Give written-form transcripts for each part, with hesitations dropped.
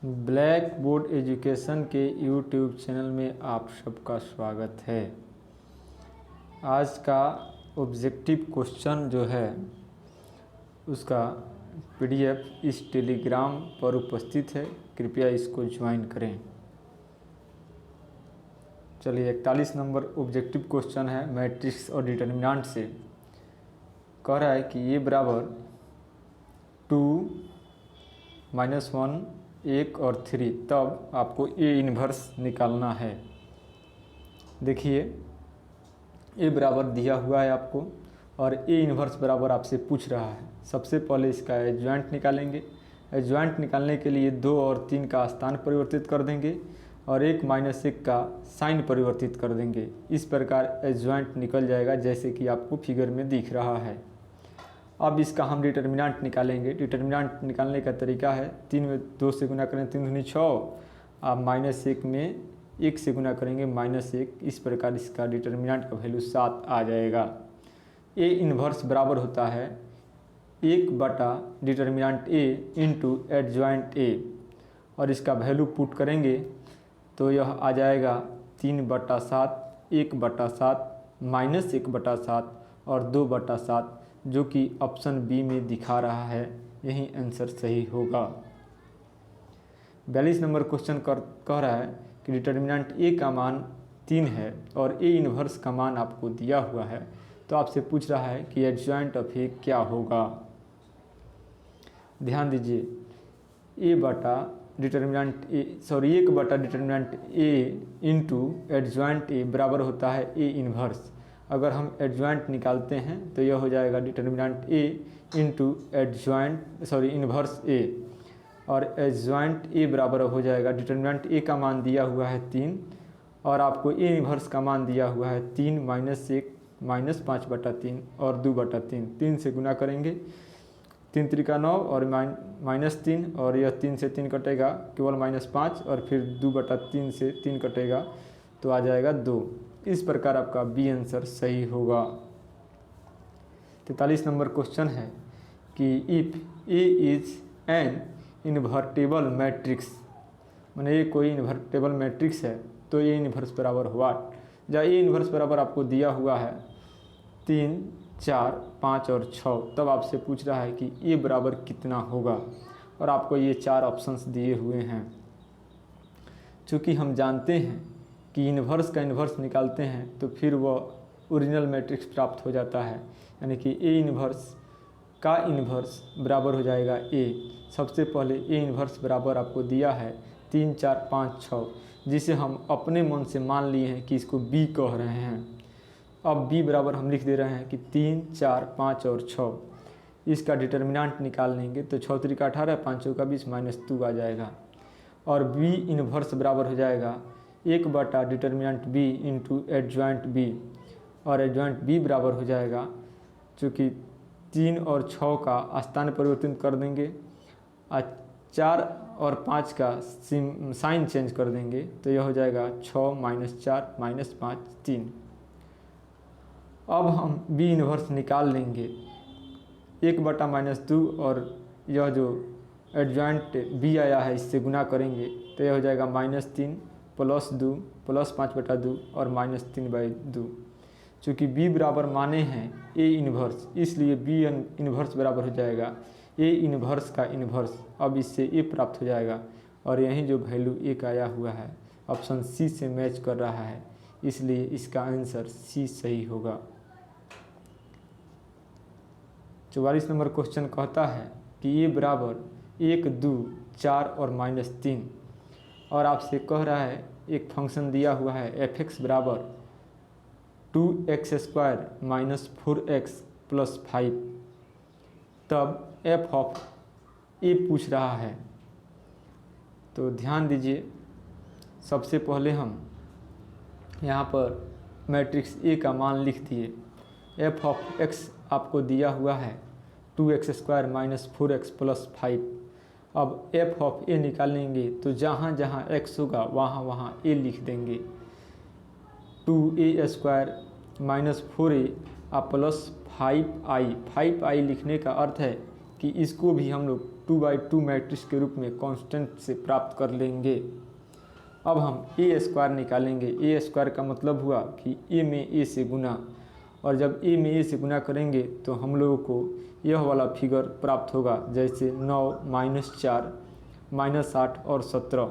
Black board education के YouTube channel में आप सबका स्वागत है। आज का ऑब्जेक्टिव क्वेश्चन जो है उसका पीडीएफ इस टेलीग्राम पर उपस्थित है, कृपया इसको ज्वाइन करें। चलिए 41 नंबर ऑब्जेक्टिव क्वेश्चन है मैट्रिक्स और डिटर्मिनेंट से। कह रहा है कि ये बराबर 2 -1 1 और 3, तब आपको ए इन्वर्स निकालना है। देखिए ए बराबर दिया हुआ है आपको और ए इन्वर्स बराबर आपसे पूछ रहा है। सबसे पहले इसका एडजॉइंट निकालेंगे। एडजॉइंट निकालने के लिए 2 और 3 का स्थान परिवर्तित कर देंगे और 1 - 1 का साइन परिवर्तित कर देंगे। इस प्रकार एडजॉइंट निकल जाएगा जैसे कि आपको फिगर में दिख रहा है। अब इसका हम डिटर्मिनेंट निकालेंगे। डिटर्मिनेंट निकालने का तरीका है 3 में 2 से गुना करें 3 दूनी 6, अब -1 में 1 से गुना करेंगे -1। इस प्रकार इसका डिटर्मिनेंट का वैल्यू 7 आ जाएगा। ए इन्वर्स बराबर होता है 1 बटा determinant A into adjoint A, और इसका वैल्यू पुट करेंगे तो यह आ जाएगा 3/7, 1/7, -1/7 और 2/7, जो कि ऑप्शन बी में दिखा रहा है। यही आंसर सही होगा। 42 नंबर क्वेश्चन कह रहा है कि डिटर्मिनेंट ए का मान 3 है और ए इन्वर्स का मान आपको दिया हुआ है, तो आपसे पूछ रहा है कि एडजॉइंट ऑफ ए क्या होगा। ध्यान दीजिए 1 बटा determinant A into adjoint A बराबर होता है ए इन्वर्स। अगर हम एडजॉइंट निकालते हैं तो यह हो जाएगा डिटर्मिनेंट ए इंटू इन्वर्स ए, और एडजॉइंट ए बराबर हो जाएगा डिटर्मिनेंट ए का मान दिया हुआ है 3 और आपको ए इन्वर्स का मान दिया हुआ है 3 - 1 -5/3 और 2/3। 3 से गुना करेंगे 3 × 3 = 9 और -3, और यह 3 से 3 कटेगा केवल -5, और फिर 2/3 से 3 कटेगा तो आ जाएगा 2। इस प्रकार आपका बी आंसर सही होगा। 43 नंबर क्वेश्चन है कि if A is an invertible matrix, माने ये कोई इन्वर्टेबल मैट्रिक्स है तो ए इन्वर्स बराबर व्हाट। जब ए इन्वर्स बराबर आपको दिया हुआ है 3, 4, 5 और 6, तब आपसे पूछ रहा है कि ए बराबर कितना होगा, और आपको ये 4 ऑप्शंस दिए हुए हैं। चूँकि हम जानते हैं कि इन्वर्स का इन्वर्स निकालते हैं तो फिर वह ओरिजिनल मैट्रिक्स प्राप्त हो जाता है, यानी कि ए इन्वर्स का इन्वर्स बराबर हो जाएगा ए। सबसे पहले ए इन्वर्स बराबर आपको दिया है 3, 4, 5, 6, जिसे हम अपने मन से मान लिए हैं कि इसको बी कह रहे हैं। अब बी बराबर हम लिख दे रहे हैं कि 3, 4, 5 और 6। इसका डिटर्मिनेंट निकाल लेंगे तो 6 × 3 = 18, 5 × 20 -2 आ जाएगा, और बी इन्वर्स बराबर हो जाएगा 1 बटा determinant B into adjoint B, और एडजॉइंट बी बराबर हो जाएगा, चूँकि 3 और 6 का स्थान परिवर्तित कर देंगे, 4 और 5 का साइन चेंज कर देंगे तो यह हो जाएगा 6 - 4 - 5 3। अब हम बी इन्वर्स निकाल लेंगे 1 बटा -2, और यह जो एडजॉइंट बी आया है इससे गुना करेंगे तो यह हो जाएगा -3 + 2 + 5/2 और -3/2। चूँकि b बराबर माने हैं ए इन्वर्स, इसलिए बी इन्वर्स बराबर हो जाएगा ए इन्वर्स का इन्वर्स। अब इससे ए प्राप्त हो जाएगा, और यही जो वैल्यू ए का आया हुआ है ऑप्शन सी से मैच कर रहा है, इसलिए इसका आंसर सी सही होगा। 44 नंबर क्वेश्चन कहता है कि ए बराबर 1, 2, 4 और -3, और आपसे कह रहा है एक फंक्शन दिया हुआ है f(x) बराबर 2x² - 4x + 5, तब f ऑफ ए पूछ रहा है। तो ध्यान दीजिए, सबसे पहले हम यहाँ पर मैट्रिक्स ए का मान लिख दिए। f ऑफ x आपको दिया हुआ है 2x² - 4x + 5। अब f ऑफ ए निकालेंगे तो जहाँ जहाँ x होगा वहाँ वहाँ a लिख देंगे। 2a² - 4a + 5i। 5i लिखने का अर्थ है कि इसको भी हम लोग 2/2 मैट्रिक्स के रूप में कांस्टेंट से प्राप्त कर लेंगे। अब हम ए स्क्वायर निकालेंगे। ए स्क्वायर का मतलब हुआ कि ए में ए से गुना, और जब ए में ए से गुना करेंगे तो हम लोगों को यह वाला फिगर प्राप्त होगा, जैसे 9 - 4 -8 और 17।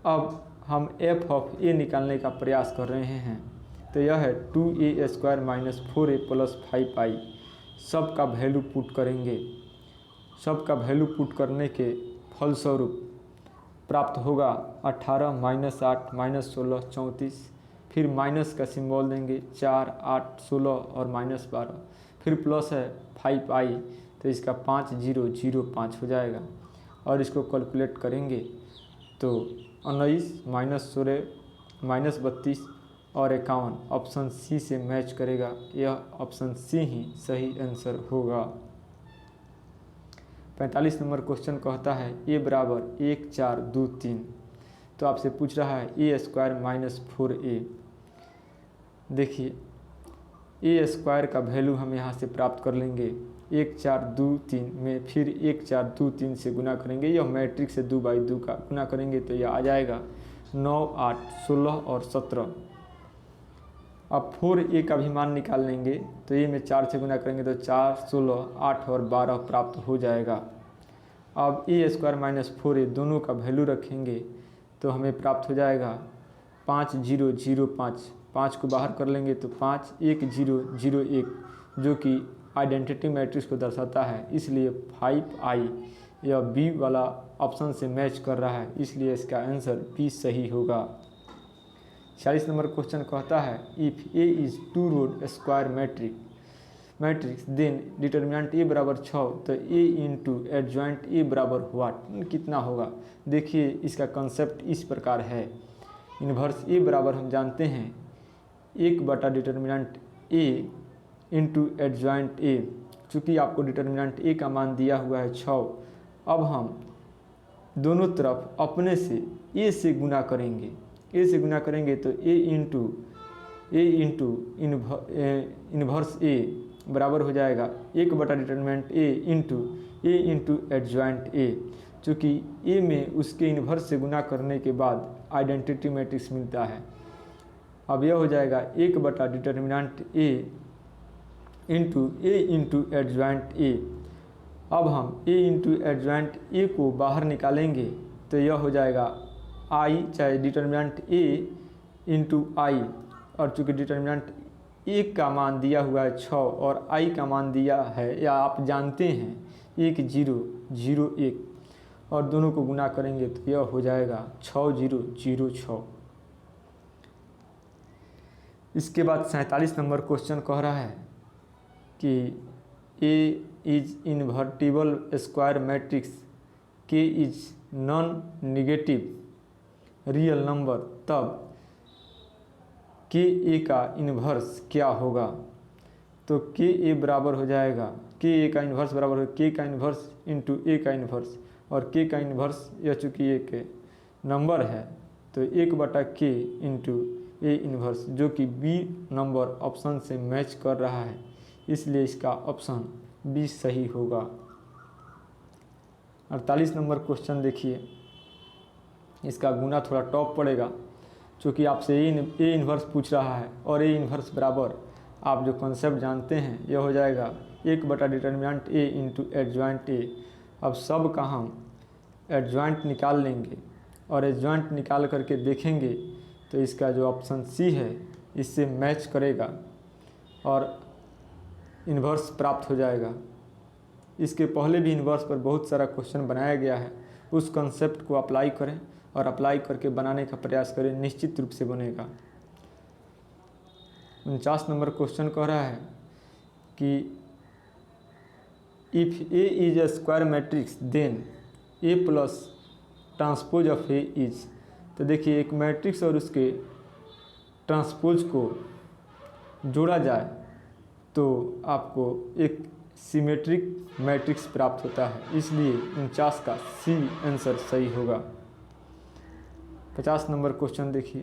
अब हम एफ ऑफ ए निकालने का प्रयास कर रहे हैं, तो यह है 2a² - 4a + 5i। सब का वैल्यू पुट करेंगे। सब का वैल्यू पुट करने के फलस्वरूप प्राप्त होगा 18 - 8 - 16 34, फिर माइनस का सिंबल देंगे 4 8 16 और -12, फिर प्लस है 5i, तो इसका 5005 हो जाएगा। और इसको कैलकुलेट करेंगे तो 19 - 16 -32 और 51 ऑप्शन सी से मैच करेगा। यह ऑप्शन सी ही सही आंसर होगा। 45 नंबर क्वेश्चन कहता है a = 1 4 2 3। तो आपसे पूछ रहा है a² - 4a। देखिए ए स्क्वायर का वैल्यू हम यहाँ से प्राप्त कर लेंगे। 1 4 2 3 में फिर 1 4 2 3 से गुना करेंगे, यह मैट्रिक्स से 2/2 का गुना करेंगे तो यह आ जाएगा 9 8 16 और 17। अब 4a का भी मान निकाल लेंगे, तो ए में 4 से गुना करेंगे तो 4 16 8 और 12 प्राप्त हो जाएगा। अब a² - 4a दोनों का वैल्यू रखेंगे तो हमें प्राप्त हो जाएगा 5005। 5 को बाहर कर लेंगे तो 51001, जो कि आइडेंटिटी मैट्रिक्स को दर्शाता है, इसलिए 5i यह बी वाला ऑप्शन से मैच कर रहा है, इसलिए इसका आंसर बी सही होगा। 46 नंबर क्वेश्चन कहता है if A is 2 rowed square matrix then determinant A = 6, तो ए इंटू एडजॉइंट ए बराबर व्हाट, कितना होगा। देखिए इसका कंसेप्ट इस प्रकार है। इन्वर्स ए बराबर हम जानते हैं 1 determinant A into adjoint A. चूँकि आपको डिटर्मिनेंट ए का मान दिया हुआ है 6, अब हम दोनों तरफ अपने से ए से गुना करेंगे। ए से गुना करेंगे तो ए इंटू इन्वर्स ए बराबर हो जाएगा 1 determinant A into adjoint A. चूँकि ए में उसके इन्वर्स से गुना करने के बाद आइडेंटिटी मैट्रिक्स मिलता है। अब यह हो जाएगा 1 determinant A into adjoint A. अब हम ए इंटू एडजॉइंट ए को बाहर निकालेंगे तो यह हो जाएगा आई, चाहे डिटर्मिनेंट ए इंटू आई, और चूँकि डिटर्मिनेंट ए का मान दिया हुआ है 6 और आई का मान दिया है, या आप जानते हैं 1001, और दोनों को गुना करेंगे तो यह हो जाएगा 6006। इसके बाद 47 नंबर क्वेश्चन कह रहा है कि ए इज इन्वर्टिबल स्क्वायर मैट्रिक्स के is non negative real number, तब के ए का इन्वर्स क्या होगा। तो के ए बराबर हो जाएगा, के ए का इन्वर्स बराबर हो के का इन्वर्स इंटू ए का इन्वर्स, और के का इन्वर्स यह चूँकि एक नंबर है तो 1/k इंटू ए इन्वर्स, जो कि बी नंबर ऑप्शन से मैच कर रहा है, इसलिए इसका ऑप्शन बी सही होगा। 48 नंबर क्वेश्चन देखिए, इसका गुना थोड़ा टॉप पड़ेगा क्योंकि आपसे ए इन्वर्स पूछ रहा है, और ए इन्वर्स बराबर आप जो कॉन्सेप्ट जानते हैं यह हो जाएगा 1 determinant A into adjoint A. अब सब का हम एडजॉइंट निकाल लेंगे और एडजॉइंट निकाल करके देखेंगे तो इसका जो ऑप्शन सी है इससे मैच करेगा और इन्वर्स प्राप्त हो जाएगा। इसके पहले भी इन्वर्स पर बहुत सारा क्वेश्चन बनाया गया है, उस कॉन्सेप्ट को अप्लाई करें और अप्लाई करके बनाने का प्रयास करें, निश्चित रूप से बनेगा। 49 नंबर क्वेश्चन कह रहा है कि if A is a square matrix then A plus transpose of A is. तो देखिए एक मैट्रिक्स और उसके ट्रांसपोज को जोड़ा जाए तो आपको एक सिमेट्रिक मैट्रिक्स प्राप्त होता है, इसलिए 49 का सी आंसर सही होगा। 50 नंबर क्वेश्चन देखिए,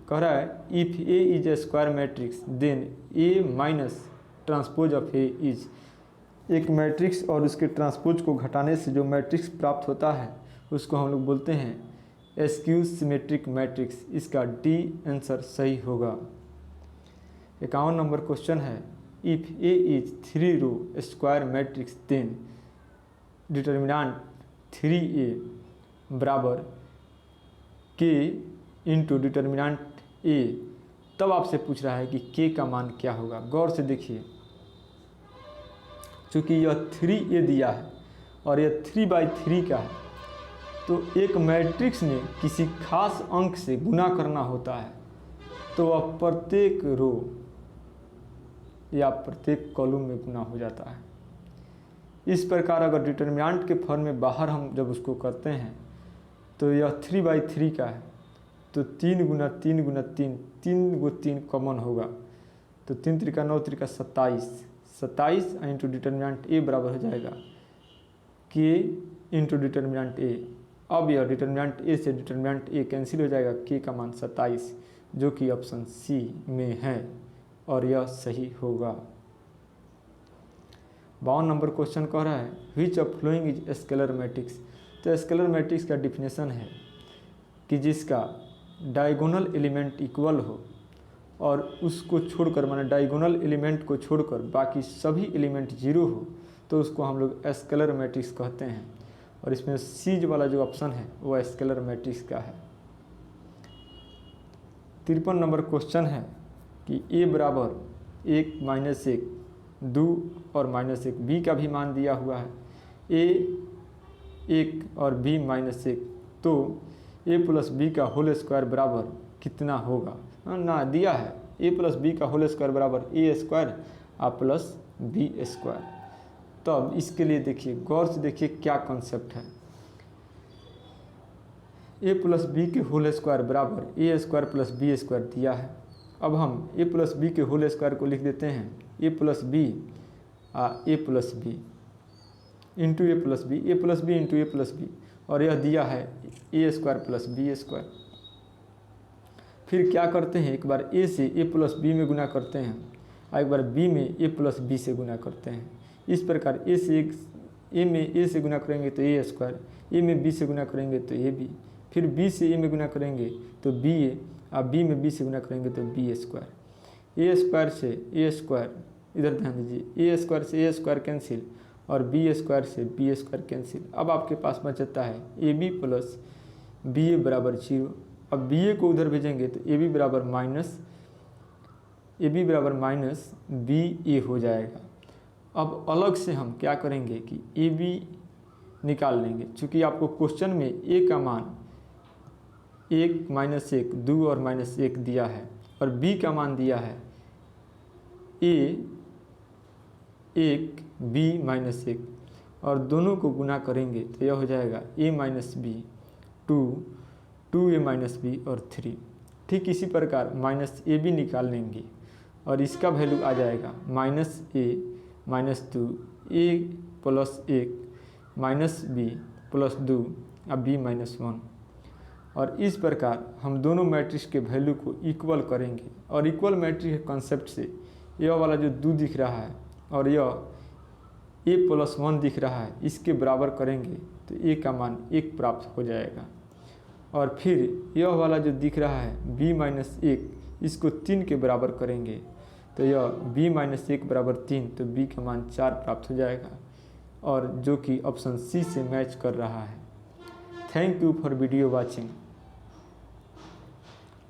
कह रहा है if A is a square matrix then A minus transpose of A is. एक मैट्रिक्स और उसके ट्रांसपोज को घटाने से जो मैट्रिक्स प्राप्त होता है उसको हम लोग बोलते हैं स्क्यू सिमेट्रिक मैट्रिक्स। इसका डी आंसर सही होगा। 51 नंबर क्वेश्चन है, if A is 3 row square matrix then determinant 3a बराबर के इंटू डिटर्मिनेंट a। तब आपसे पूछ रहा है कि k का मान क्या होगा। गौर से देखिए, चूँकि यह 3a दिया है और यह 3/3 का है, तो एक मैट्रिक्स में किसी खास अंक से गुना करना होता है तो वह प्रत्येक रो या प्रत्येक कॉलम में गुना हो जाता है। इस प्रकार अगर डिटर्मिनेंट के फॉर्म में बाहर हम जब उसको करते हैं तो यह 3/3 का है, तो 3 गुना 3 गुना 3, 3 को 3 कॉमन होगा, तो 3 त्रिका 9 त्रिका 27 इंटू डिटर्मिनेंट ए बराबर हो जाएगा के इंटू डिटर्मिनेंट ए। अब यह डिटर्मिनेंट ए से डिटर्मिनेंट ए कैंसिल हो जाएगा, के का मान 27 जो कि ऑप्शन सी में है और यह सही होगा। 52 नंबर क्वेश्चन कह रहा है which of following is scalar matrix. तो स्केलर मैट्रिक्स का डिफिनेशन है कि जिसका डायगोनल एलिमेंट इक्वल हो और उसको छोड़कर, माने डायगोनल एलिमेंट को छोड़कर बाकी सभी एलिमेंट जीरो हो, तो उसको हम लोग स्केलर मैट्रिक्स कहते हैं। और इसमें सी वाला जो ऑप्शन है वो स्केलर मैट्रिक्स का है। 53 नंबर क्वेश्चन है कि ए बराबर 1 - 1 2 और -1, बी का भी मान दिया हुआ है ए 1 और बी -1, तो ए प्लस बी का होल स्क्वायर बराबर कितना होगा ना दिया है। ए प्लस बी का होल स्क्वायर बराबर ए स्क्वायर आ प्लस बी स्क्वायर। तब इसके लिए देखिए, गौर से देखिए क्या कॉन्सेप्ट है। ए प्लस बी के होल स्क्वायर बराबर ए स्क्वायर प्लस बी स्क्वायर दिया है। अब हम ए प्लस बी के होल स्क्वायर को लिख देते हैं ए प्लस बी इंटू ए प्लस बी इंटू ए प्लस बी, और यह दिया है ए स्क्वायर प्लस बी स्क्वायर। फिर क्या करते हैं, एक बार ए से ए प्लस बी में गुना करते हैं और एक बार बी में ए प्लस बी से गुना करते हैं। इस प्रकार ए में ए से गुना करेंगे तो ए स्क्वायर, ए में बी से गुना करेंगे तो ए बी, फिर बी से ए में गुना करेंगे तो बी ए, और बी में बी से गुना करेंगे तो बी स्क्वायर। ए स्क्वायर से ए स्क्वायर, इधर ध्यान दीजिए, ए स्क्वायर से ए स्क्वायर कैंसिल और बी स्क्वायर से बी स्क्वायर कैंसिल। अब आपके पास बचता है ए बी प्लस बी ए बराबर 0। अब बी ए को उधर भेजेंगे तो ए बी बराबर माइनस बी ए हो जाएगा। अब अलग से हम क्या करेंगे कि ए बी निकाल लेंगे, चूँकि आपको क्वेश्चन में ए का मान 1 - 1 2 और -1 दिया है और बी का मान दिया है ए 1 बी -1, और दोनों को गुना करेंगे तो यह हो जाएगा a - b 2a - b और 3। ठीक इसी प्रकार -ab निकाल लेंगे और इसका वैल्यू आ जाएगा -a - 2 a plus 1 -b plus 2 अब b -1। और इस प्रकार हम दोनों मैट्रिक्स के वैल्यू को इक्वल करेंगे, और इक्वल मैट्रिक्स के कॉन्सेप्ट से यह वाला जो 2 दिख रहा है और यह a + 1 दिख रहा है, इसके बराबर करेंगे तो a का मान 1 प्राप्त हो जाएगा। और फिर यह वाला जो दिख रहा है b - 1, इसको 3 के बराबर करेंगे तो यह b - 1 बराबर 3, तो b का मान 4 प्राप्त हो जाएगा, और जो कि ऑप्शन सी से मैच कर रहा है। Thank you for video watching.